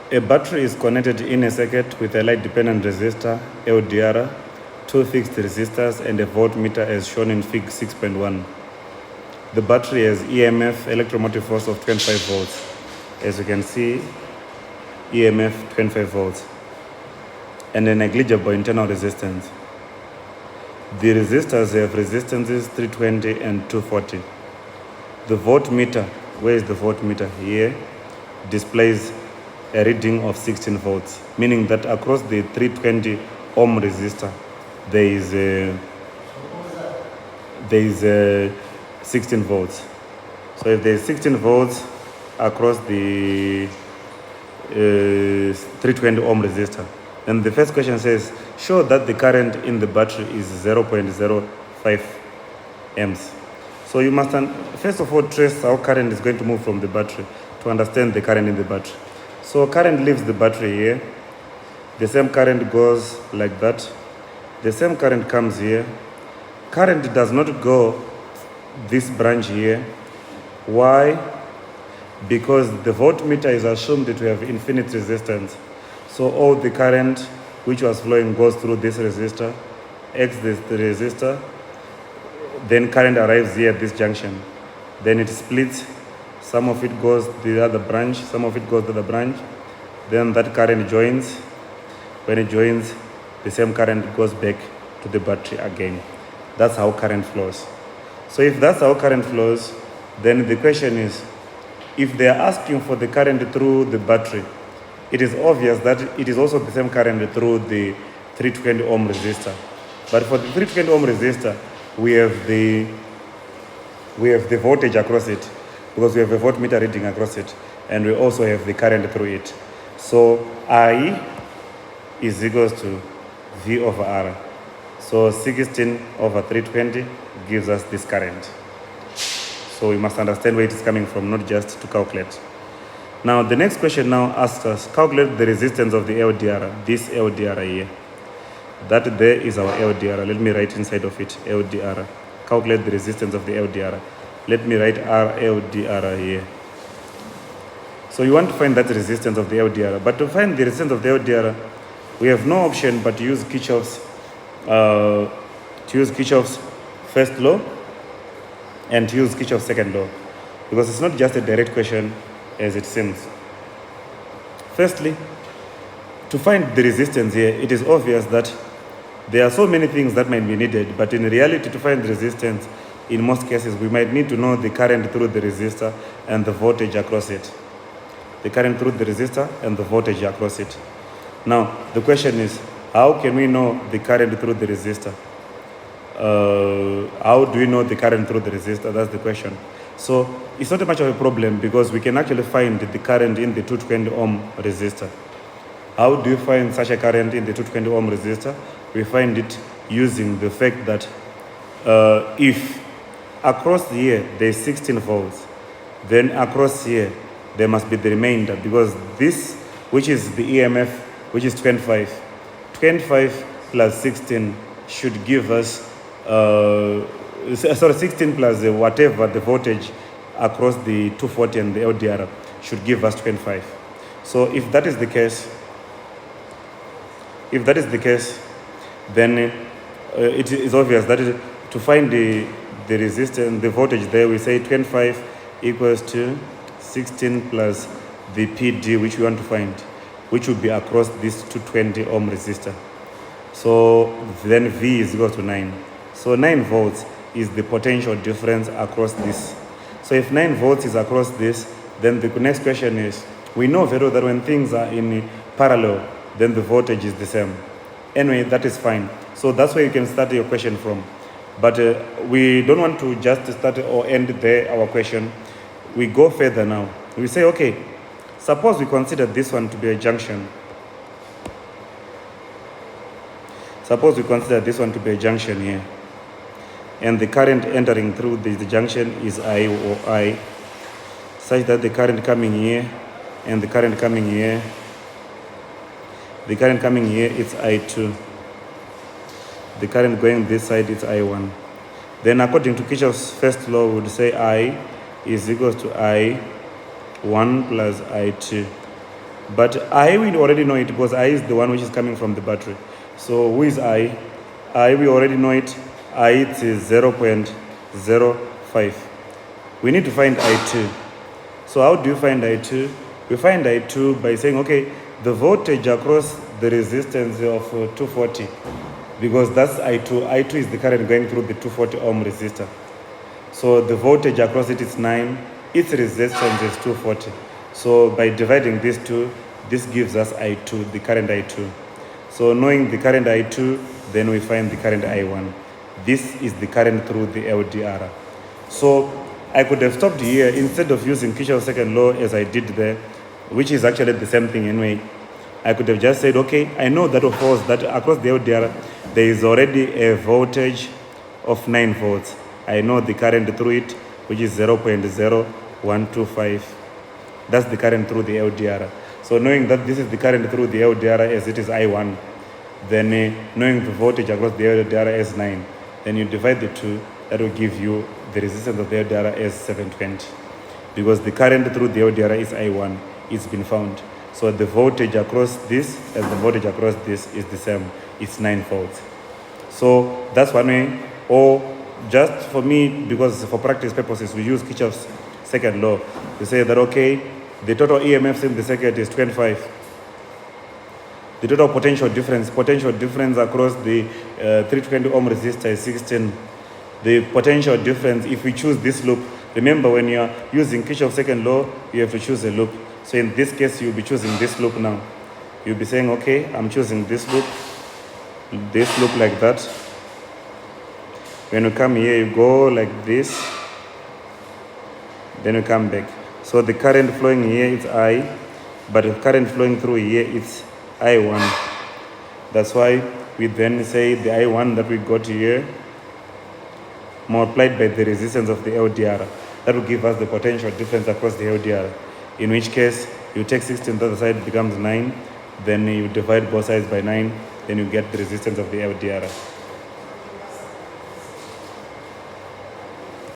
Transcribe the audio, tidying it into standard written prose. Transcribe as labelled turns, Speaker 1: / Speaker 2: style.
Speaker 1: A battery is connected in a circuit with a light-dependent resistor, LDR, two fixed resistors, and a voltmeter as shown in Fig 6.1. The battery has EMF, electromotive force of 25 volts. As you can see, EMF 25 volts, and a negligible internal resistance. The resistors have resistances 320 and 240. The voltmeter, where is the voltmeter? Here, displays a reading of 16 volts, meaning that across the 320 ohm resistor, there is 16 volts. So if there is 16 volts across the 320 ohm resistor, then the first question says, show that the current in the battery is 0.05 amps. So you must, first of all, trace how current is going to move from the battery to understand the current in the battery. So current leaves the battery here. The same current goes like that. The same current comes here. Current does not go this branch here. Why? Because the voltmeter is assumed to have infinite resistance. So all the current which was flowing goes through this resistor, exits the resistor, then current arrives here at this junction. Then it splits. Some of it goes to the other branch, some of it goes to the branch. Then that current joins. When it joins, the same current goes back to the battery again. That's how current flows. So if that's how current flows, then the question is, if they are asking for the current through the battery, it is obvious that it is also the same current through the 320 ohm resistor. But for the 320 ohm resistor, we have the voltage across it, because we have a voltmeter reading across it, and we also have the current through it. So I is equals to V over R. So 16 over 320 gives us this current. So we must understand where it is coming from, not just to calculate. Now the next question now asks us, calculate the resistance of the LDR, this LDR here. That there is our LDR. Let me write inside of it, LDR. Calculate the resistance of the LDR. Let me write R LDR here. So you want to find that resistance of the LDR. But to find the resistance of the LDR, we have no option but to use Kirchhoff's first law and to use Kirchhoff's second law, because it's not just a direct question as it seems. Firstly, to find the resistance here, it is obvious that there are so many things that might be needed, but in reality, to find the resistance, in most cases, we might need to know the current through the resistor and the voltage across it. The current through the resistor and the voltage across it. Now, the question is, how can we know the current through the resistor? How do we know the current through the resistor? That's the question. So it's not much of a problem, because we can actually find the current in the 220 ohm resistor. How do you find such a current in the 220 ohm resistor? We find it using the fact that if across here there is 16 volts, then across here there must be the remainder, because this, which is the EMF, which is 25 plus 16 should give us 16 plus whatever the voltage across the 240 and the LDR should give us 25. So if that is the case, then it is obvious that to find the resistance, the voltage there, we say 25 equals to 16 plus the PD, which we want to find, which would be across this 220 ohm resistor. So then V is equal to 9. So 9 volts is the potential difference across this. So if 9 volts is across this, then the next question is, we know very well that when things are in parallel, then the voltage is the same. Anyway, that is fine. So that's where you can start your question from. But we don't want to just start or end there our question. We go further now. We say, okay, suppose we consider this one to be a junction. Suppose we consider this one to be a junction here. And the current entering through the junction is I or I, such that the current coming here and the current coming here, the current coming here is I2. The current going this side is I1. Then according to Kirchhoff's first law, we would say I is equals to I1 plus I2. But I, we already know it because I is the one which is coming from the battery. So who is I? I, we already know it. I, it is 0.05. We need to find I2. So how do you find I2? We find I2 by saying, okay, the voltage across the resistance of 240, because that's I2. I2 is the current going through the 240 ohm resistor. So the voltage across it is 9. Its resistance is 240. So by dividing these two, this gives us I2, the current I2. So knowing the current I2, then we find the current I1. This is the current through the LDR. So I could have stopped here instead of using Kirchhoff's second law as I did there, which is actually the same thing anyway. I could have just said, okay, I know that of course that across the LDR there is already a voltage of 9 volts. I know the current through it, which is 0.0125. That's the current through the LDR. So knowing that this is the current through the LDR as it is I1, then knowing the voltage across the LDR as 9, then you divide the two, that will give you the resistance of the LDR as 720. Because the current through the LDR is I1, it's been found. So the voltage across this and the voltage across this is the same, it's 9 volts. So that's one way, or just for me, because for practice purposes, we use Kirchhoff's second law. We say that, okay, the total EMFs in the circuit is 25. The total potential difference across the 320 ohm resistor is 16. The potential difference, if we choose this loop, remember when you are using Kirchhoff's second law, you have to choose a loop. So in this case, you'll be choosing this loop now. You'll be saying, okay, I'm choosing this loop like that. When you come here, you go like this, then you come back. So the current flowing here is I, but the current flowing through here is I1. That's why we then say the I1 that we got here multiplied by the resistance of the LDR. That will give us the potential difference across the LDR. In which case, you take 16 to the other side, becomes 9. Then you divide both sides by 9. Then you get the resistance of the LDR.